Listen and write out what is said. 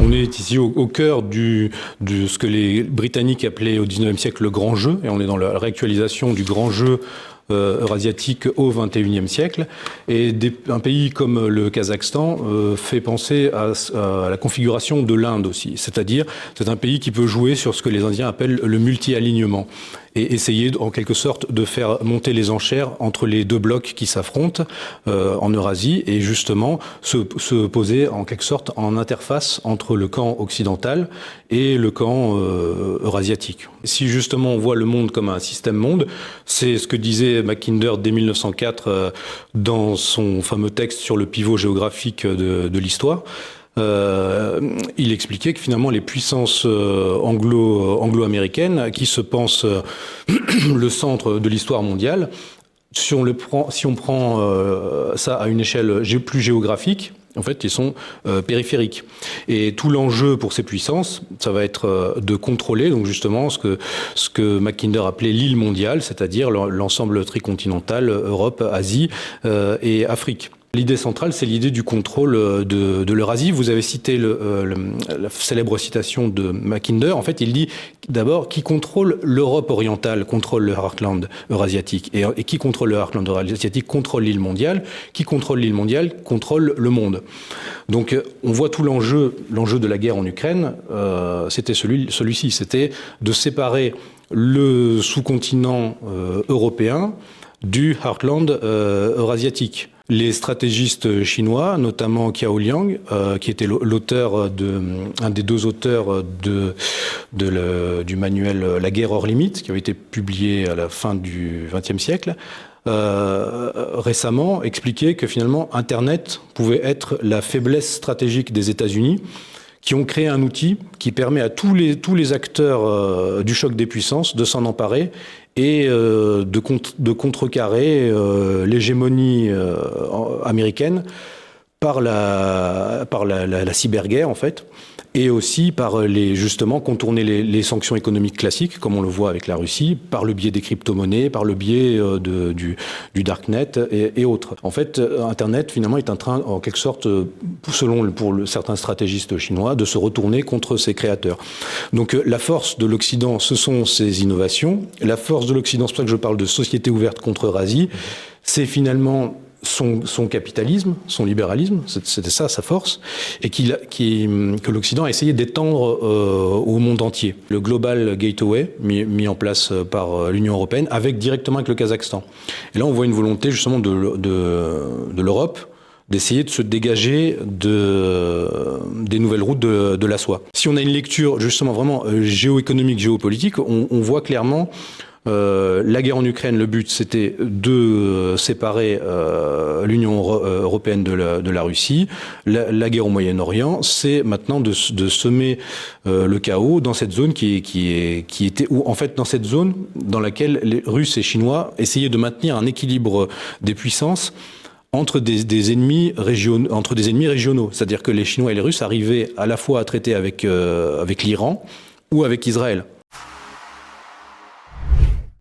On est ici au cœur de ce que les Britanniques appelaient au XIXe siècle le grand jeu, et on est dans la réactualisation du grand jeu eurasiatique au XXIe siècle. Et un pays comme le Kazakhstan fait penser à la configuration de l'Inde aussi. C'est-à-dire, c'est un pays qui peut jouer sur ce que les Indiens appellent le multi-alignement et essayer en quelque sorte de faire monter les enchères entre les deux blocs qui s'affrontent en Eurasie et justement se poser en quelque sorte en interface entre le camp occidental et le camp eurasiatique. Si justement on voit le monde comme un système monde, c'est ce que disait Mackinder dès 1904 dans son fameux texte sur le pivot géographique de l'histoire. Il expliquait que finalement les puissances anglo-américaines, qui se pensent le centre de l'histoire mondiale, si on prend ça à une échelle plus géographique, en fait, ils sont périphériques. Et tout l'enjeu pour ces puissances, ça va être de contrôler, donc justement, ce que Mackinder appelait l'île mondiale, c'est-à-dire l'ensemble tricontinental, Europe, Asie et Afrique. L'idée centrale, c'est l'idée du contrôle de l'Eurasie. Vous avez cité la célèbre citation de Mackinder. En fait, il dit d'abord, qui contrôle l'Europe orientale contrôle le heartland eurasiatique. Et qui contrôle le heartland eurasiatique contrôle l'île mondiale. Qui contrôle l'île mondiale contrôle le monde. Donc, on voit tout l'enjeu de la guerre en Ukraine. C'était celui-ci. C'était de séparer le sous-continent européen du heartland eurasiatique. Les stratégistes chinois, notamment Qiao Liang, qui était un des deux auteurs du manuel La guerre hors limite, qui avait été publié à la fin du XXe siècle, récemment expliquait que finalement Internet pouvait être la faiblesse stratégique des États-Unis, qui ont créé un outil qui permet à tous les acteurs du choc des puissances de s'en emparer et de contrecarrer l'hégémonie américaine par la cyberguerre, en fait, et aussi par justement contourner les sanctions économiques classiques, comme on le voit avec la Russie, par le biais des crypto-monnaies, par le biais du darknet et autres. En fait, Internet, finalement, est en train, en quelque sorte, pour certains stratégistes chinois, de se retourner contre ses créateurs. Donc, la force de l'Occident, ce sont ces innovations. La force de l'Occident, c'est pour ça que je parle de société ouverte contre Eurasie, c'est finalement son capitalisme, son libéralisme, c'était ça sa force, et que l'Occident a essayé d'étendre au monde entier. Le Global Gateway, mis en place par l'Union européenne, directement avec le Kazakhstan. Et là, on voit une volonté justement de l'Europe d'essayer de se dégager des nouvelles routes de la soie. Si on a une lecture justement vraiment géoéconomique, géopolitique, on voit clairement la guerre en Ukraine, le but, c'était de séparer l'Union européenne de la Russie. La guerre au Moyen-Orient, c'est maintenant de semer le chaos dans cette zone qui était, ou en fait dans cette zone dans laquelle les Russes et Chinois essayaient de maintenir un équilibre des puissances entre des ennemis régionaux. C'est-à-dire que les Chinois et les Russes arrivaient à la fois à traiter avec l'Iran ou avec Israël.